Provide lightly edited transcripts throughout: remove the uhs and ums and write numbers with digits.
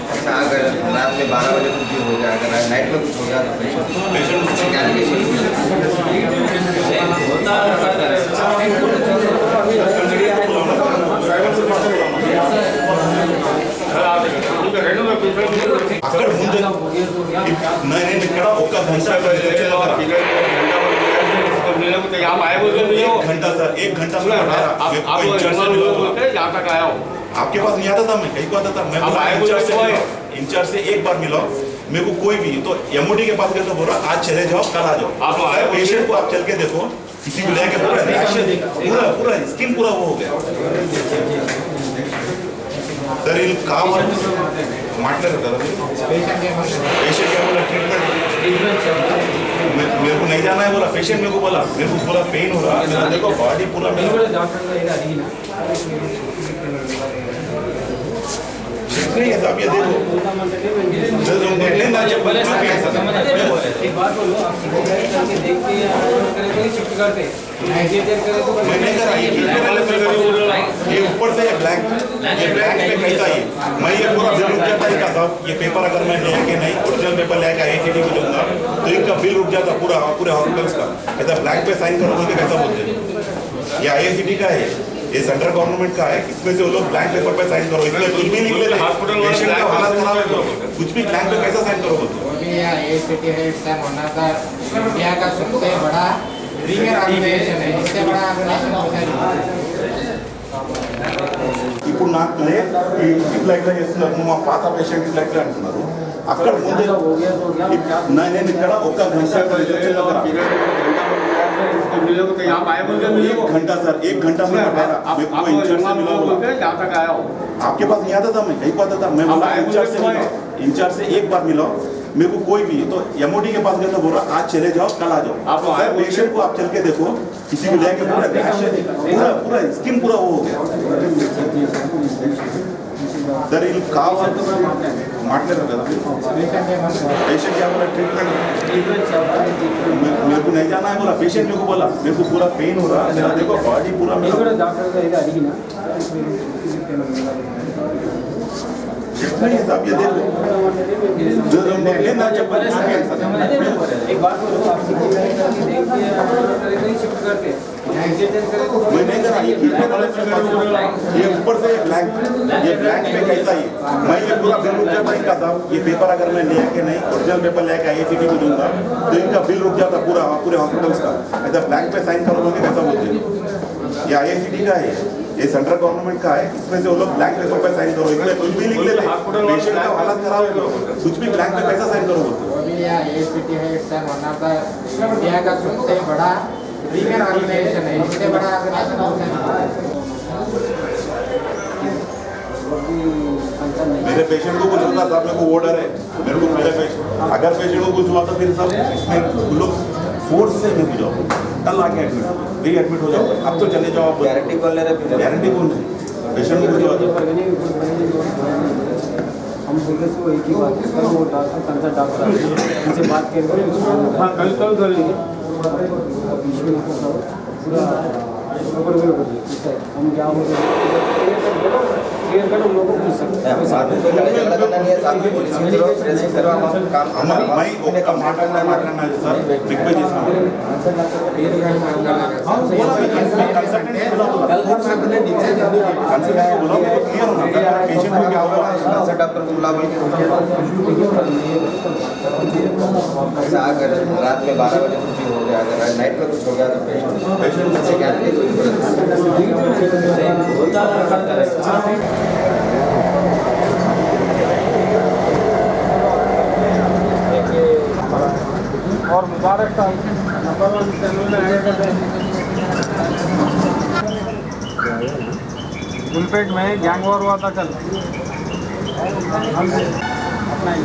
अच्छा, अगर रात में 12 बजे कुछ भी हो गया, अगर नाइट में कुछ हो गया तो पेशेंट क्या అక్కడ ముందు నేను ఇక్కడ ఒక घंटा आप आए बोल रहे हो? घंटा सर 1 घंटा में आप यहाँ तक आया हो? आपके पास नहीं आता था, मैं कहीं को आता था। मैं इंचार्ज से एक बार मिला, मेरे को कोई भी तो एमओडी के पास गया तो बोला आज चले जाओ, कल आ जाओ। आप पेशेंट को आप चल के देखो, किसी को लेके पूरा पूरा स्किन पूरा वो हो गया सर। इन काम पेशेंट क्या बोला, ट्रीटमेंट मेरे को नहीं जाना है बोला। पेशेंट मेरे को बोला, मेरे को पूरा पेन हो रहा है, देखो बॉडी पूरा नहीं है साहब। ये देखो ये ऊपर से ये ब्लैंक पे कैसा ही मैं ये पूरा बिल रुक जाता है का साहब। ये पेपर अगर मैं लेके नहीं ओरिजिनल पेपर लेके ACT को दूंगा तो इनका बिल रुक जाता पूरा पूरे हॉस्पिटल्स का। ऐसा ब्लैंक पे साइन करो बोल के कैसा बोलते हैं? ये ACT का है, ये सेंट्रल गवर्नमेंट का है, इसमें से वो लोग ब्लैंक पेपर पे साइन करो, इसमें कुछ भी निकले हॉस्पिटल पेशेंट का हालत खराब है तो कुछ भी ब्लैंक पे कैसा साइन करो बोलते? ACT है सर, होना था इंडिया का सबसे बड़ा रीजनल ऑर्गेनाइजेशन है, इससे बड़ा ऑर्गेनाइजेशन ఇప్పుడు నాకు ఇట్లా ఇట్లా చేస్తున్నారు, మా పాత పేషెంట్ ఇట్లా ఇట్లా అంటున్నారు। అక్కడ ముందే నేను ఇక్కడ ఒక घंटा सर 1 घंटा में आपके पास नहीं आता था, मैं कहीं को आता था। मैं बोला इंचार्ज से एक बार मिला, मेरे को कोई भी तो एमओडी के पास गया तो बोला आज चले जाओ, कल आ जाओ। आप पेशेंट को आप चल के देखो, किसी को लेके पूरा स्किन पूरा वो हो गया सर। इन काम पेशेंट क्या बोला, ट्रीटमेंट मेरे को नहीं जाना है बोला। पेशेंट मेरे को बोला, मेरे को पूरा पेन हो रहा है, देखो बॉडी पूरा नहीं है साहब। ये देखो एक बार मैं नहीं करा। ये ऊपर से ब्लैंक पे कैसा ही मैं ये पूरा बिल रुक जाता इनका साहब। ये पेपर अगर मैं लेके नहीं ओरिजिनल पेपर लेके ACT को दूंगा तो इनका बिल रुक जाता पूरा पूरे हॉस्पिटल्स का। ऐसा ब्लैंक पे साइन करो बोल के कैसा बोलते हैं? ये ACT का है, ये सेंट्रल गवर्नमेंट का है, इसमें से वो लोग ब्लैंक पेपर पे साइन करो, इसमें कुछ भी लिख लेते पेशेंट का हालत खराब है तो कुछ भी ब्लैंक पे कैसा साइन करो बोलते? ACT है सर, होना था इंडिया का सबसे बड़ा रीजनल ऑर्गेनाइजेशन है, इससे बड़ा मेरे पेशेंट को कुछ होगा साहब, मेरे को ऑर्डर है, मेरे को मेरे पेशेंट अगर पेशेंट को कुछ हुआ तो फिर सब इसमें लोग फोर्स से नहीं जाओ, कल आके एडमिट हो जाओ। अब तो चले जाओ, आप गारंटी कौन ले रहे हैं? गारंटी कौन है? पेशेंट को कुछ हुआ तो हम बोले से वो एक ही बात है, कल वो डॉक्टर कंसल्ट डॉक्टर उनसे बात करके हाँ कल कर लेंगे बीच में पूरा हम क्या हो क्लियर कर हम लोगों को पूछ सकते हैं। साथ में कोई लड़ाई झगड़ा करना नहीं है, साथ में पुलिस की तरफ प्रेसिंग करो, हम काम मैं ओका मारना सर बिग पे जिसका डॉक्टर को बुला बोल के अगर रात में 12 बजे कुछ भी हो गया, अगर नाइट में कुछ हो गया तो पेशेंट से क्या और मुबारक का नंबर 1 गुलपेट में गैंग वॉर हुआ था कल, अपना ही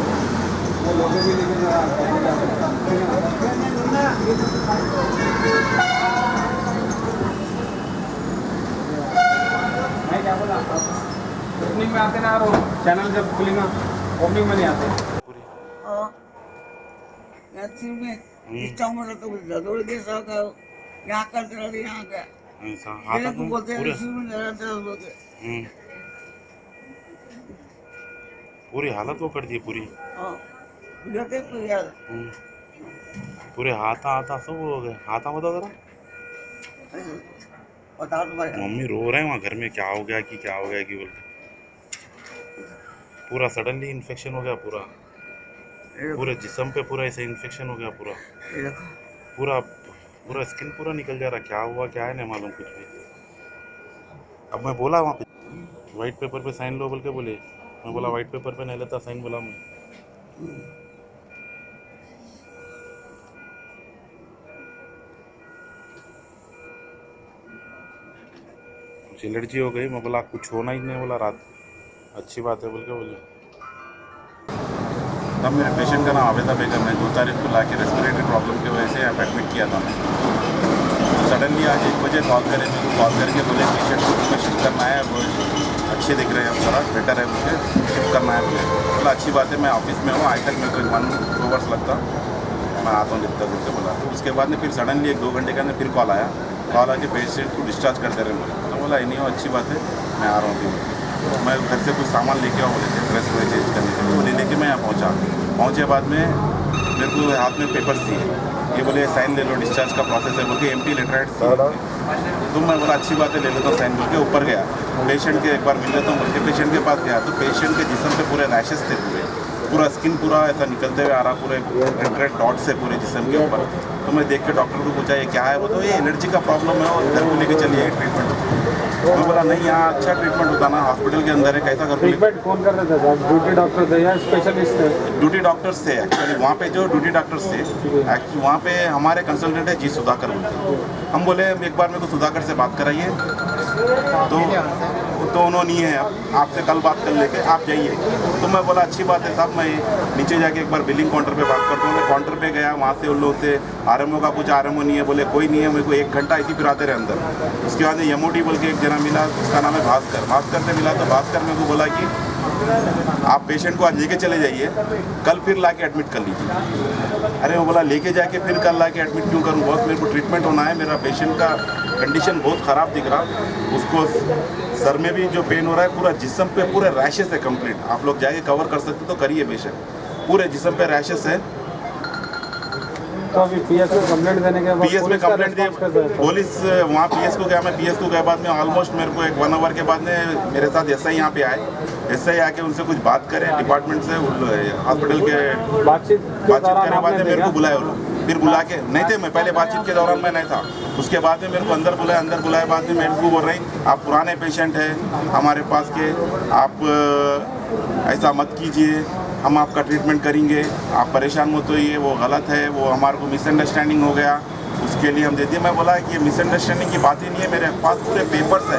मैं क्या बोला ओपनिंग में आते ना यार, चैनल जब खुलेगा ओपनिंग में नहीं आते। यहाँ करते रहते यहाँ का बोलते हैं पूरी हालत वो कर दी पूरी पूरे हाथा सब हो गए हाथा बता जरा मम्मी रो रहे हैं वहाँ घर में क्या हो गया कि बोल के पूरा सडनली इन्फेक्शन हो गया पूरे जिस्म पे पूरा ऐसे इन्फेक्शन हो गया पूरा स्किन पूरा निकल जा रहा क्या हुआ क्या है नहीं मालूम कुछ भी। अब मैं बोला वहाँ पे वाइट पेपर पे साइन लो बोल के बोले मैं बोला वाइट पेपर पे नहीं लेता साइन बोला मैं कुछ एलर्जी हो गई मैं बोला कुछ होना ही नहीं बोला रात अच्छी बात है बोल के बोले। तब मेरे पेशेंट का नाम आवेदा बेगम है 2 तारीख को लाके रेस्पिरेटरी प्रॉब्लम की वजह से यहाँ पे एडमिट किया था मैं। सडनली आज 1 बजे कॉल करे मेरे को कॉल करके बोले पेशेंट को तुम्हें शिफ्ट करना है वो अच्छे दिख रहे हैं अब थोड़ा बेटर है मुझे शिफ्ट करना है बोले बोला अच्छी बात है मैं ऑफिस में हूँ आज तक मेरे को 1-2 आवर्स लगता मैं आता हूँ जब तक बोल के बोला। तो उसके बाद में फिर सडनली 1-2 घंटे के अंदर फिर कॉल आके पेशेंट को डिस्चार्ज करते रहे बोले तो बोला नहीं हो अच्छी बात है मैं आ रहा हूँ फिर मैं घर से कुछ सामान लेके आऊँ बोले थे ड्रेस वगैरह चेंज करने के लिए वो ले लेके मैं यहाँ पहुँचे बाद में मेरे को हाथ में पेपर्स दिए ये बोले साइन ले लो डिस्चार्ज का प्रोसेस है बोल के एम्प्टी लेटराइट्स तो मैं बोला अच्छी बात है ले लेता हूँ साइन बोल के ऊपर गया पेशेंट के एक बार मिल लेता हूँ बोल के पेशेंट के पास गया तो पेशेंट के जिस्म पे पूरे रैशेस थे पूरा स्किन पूरा ऐसा निकलते हुए आ रहा पूरे रेड डॉट्स है पूरे जिस्म के ऊपर। तो मैं देख के डॉक्टर को पूछा ये क्या है वो तो ये एलर्जी का प्रॉब्लम है और इधर को लेके चलिए ट्रीटमेंट। मैं बोला नहीं यहाँ अच्छा ट्रीटमेंट होता ना हॉस्पिटल के अंदर है कैसा कर ट्रीटमेंट कौन कर रहे थे साहब ड्यूटी डॉक्टर थे या स्पेशलिस्ट थे? ड्यूटी डॉक्टर्स थे एक्चुअली वहाँ पे जो ड्यूटी डॉक्टर्स थे वहाँ पे हमारे कंसल्टेंट है जी सुधाकर बोलते हम बोले एक बार मेरे को सुधाकर से बात कराइए तो उन्होंने है आपसे कल बात कर लेके आप जाइए। तो मैं बोला अच्छी बात है साहब मैं नीचे जाके एक बार बिलिंग काउंटर पे बात करता हूँ। मैं काउंटर पे गया वहाँ से उन लोगों से आरएमओ का कुछ आरएमओ नहीं है बोले कोई नहीं है मेरे को 1 घंटा इसी फिर आते रहे अंदर। उसके बाद यमोटी बोल के एक जना मिला उसका नाम है भास्कर से मिला तो भास्कर मेरे को बोला कि आप पेशेंट को आज लेके चले जाइए कल फिर ला के एडमिट कर लीजिए। अरे वो बोला लेके जाके फिर कल ला के एडमिट क्यों करूँ बॉस मेरे को ट्रीटमेंट होना है मेरा पेशेंट का कंडीशन बहुत ख़राब दिख रहा उसको सर में भी जो पेन हो रहा है पूरा जिस्म पे पूरे रैशेस है कंप्लीट आप लोग जाके कवर कर सकते तो करिए बेशक पूरे जिस्म पे रैशेस है। तो अभी पीएस में कंप्लेंट देने के बाद पीएस में कंप्लेंट दिए पुलिस वहाँ पीएस को गया मैं पीएस को गए बाद में ऑलमोस्ट मेरे को 1 आवर के बाद में मेरे साथ एसआई यहाँ पे आए एसआई आके उनसे कुछ बात करें डिपार्टमेंट से हॉस्पिटल के बातचीत करने बाद में मेरे को बुलाए वो लोग फिर बुला के नहीं थे मैं पहले बातचीत के दौरान मैं नहीं था उसके बाद में मेरे को अंदर बुलाए बाद में मेरे को बोल रही आप पुराने पेशेंट हैं हमारे पास के आप ऐसा मत कीजिए हम आपका ट्रीटमेंट करेंगे आप परेशान मत होइए वो गलत है वो हमारे को मिसअंडरस्टैंडिंग हो गया उसके लिए हम दे दिए। मैं बोला कि ये मिसअंडरस्टैंडिंग की बात ही नहीं है मेरे पास पूरे पेपर्स है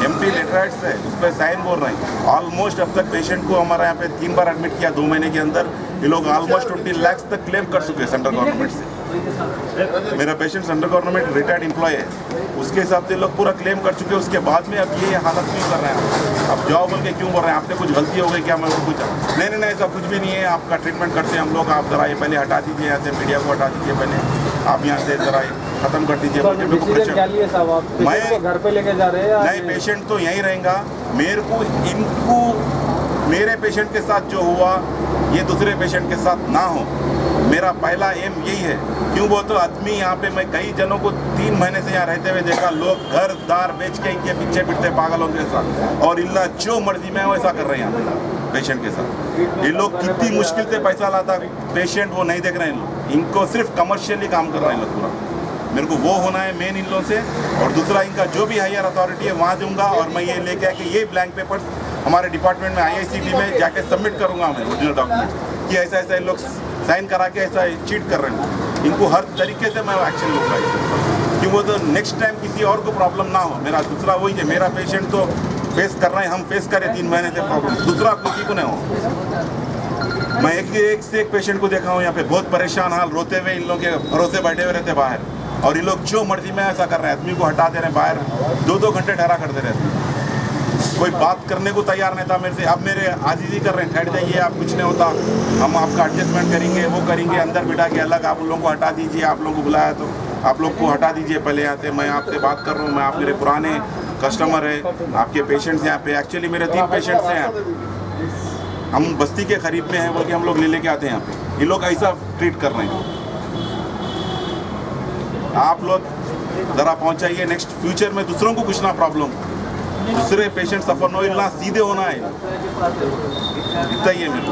एम्प्टी लेटराइट्स है उस पर साइन बोल रहे हैं ऑलमोस्ट अब तक पेशेंट को हमारे यहाँ पे 3 बार एडमिट किया 2 महीने के अंदर ये लोग ऑलमोस्ट 20 लाख तक क्लेम कर चुके हैं सेंट्रल गवर्नमेंट से। मेरा patient central government retired employ है उसके हिसाब से लोग पूरा क्लेम कर चुके हैं उसके बाद में अब ये हालत क्यों कर रहे हैं अब जाओ बोल के क्यों बोल रहे हैं आपसे कुछ गलती हो गई क्या मैं पूछा नहीं ऐसा कुछ भी नहीं है आपका ट्रीटमेंट करते हैं हम लोग आप जरा ये पहले हटा दीजिए यहाँ से मीडिया को हटा दीजिए पहले आप यहाँ से जरा खत्म कर दीजिए मैं घर पे लेके जा रहे हैं नहीं पेशेंट तो यहीं रहेगा मेरे को इनको मेरे पेशेंट के साथ जो हुआ ये दूसरे पेशेंट के साथ ना हो मेरा पहला एम यही है क्यों वो तो आदमी यहाँ पे मैं कई जनों को 3 महीने से यहाँ रहते हुए देखा लोग घर दार बेच के इनके पीछे फिरते पागलों के साथ और इल्ला जो मर्जी में वैसा कर रहे हैं यहाँ पेशेंट के साथ ये लोग कितनी मुश्किल से पैसा लाता पेशेंट वो नहीं देख रहे हैं लोग इनको सिर्फ कमर्शियली काम कर रहे हैं लोग पूरा मेरे को वो होना है मेन इन लोगों से और दूसरा इनका जो भी हायर अथॉरिटी है वहाँ दूंगा और मैं ये लेके आके ये ब्लैंक पेपर्स हमारे डिपार्टमेंट में IICT में जाके सबमिट करूँगा मैं ओरिजिनल डॉक्यूमेंट कि ऐसा इन लोग साइन करा के ऐसा चीट कर रहे हैं इनको हर तरीके से मैं एक्शन लूँगा कि वो तो नेक्स्ट टाइम किसी और को प्रॉब्लम ना हो। मेरा दूसरा वही है मेरा पेशेंट तो फेस कर रहे हैं हम फेस करें 3 महीने से प्रॉब्लम दूसरा किसी को नहीं हो। मैं एक से एक पेशेंट को देखा हूँ यहाँ पे बहुत परेशान हाल रोते हुए इन लोगों के भरोसे बैठे हुए रहते बाहर और ये लोग जो मर्जी में ऐसा कर रहे हैं आदमी को हटा दे रहे हैं बाहर 2-2 घंटे ठहरा करते रहते हैं कोई बात करने को तैयार नहीं था मेरे से अब मेरे आजीजी कर रहे हैं ठहर जाइए आप कुछ नहीं होता हम आपका एडजस्टमेंट करेंगे वो करेंगे अंदर बिठा के अलग आप लोगों को हटा दीजिए आप लोगों को बुलाया तो आप लोग को हटा दीजिए पहले यहाँ से मैं आपसे बात कर रहा हूँ मैं आप मेरे पुराने कस्टमर है आपके पेशेंट्स यहाँ पे एक्चुअली मेरे 3 पेशेंट्स हैं हम बस्ती के करीब में हैं बोल के हम लोग ले लेके आते हैं यहाँ पे, ये लोग ऐसा ट्रीट कर रहे हैं। आप लोग ज़रा पहुँचाइए, नेक्स्ट फ्यूचर में दूसरों को कुछ ना प्रॉब्लम, दूसरे पेशेंट सफर न हो, सीधे होना है, इतना ही है मेरे को।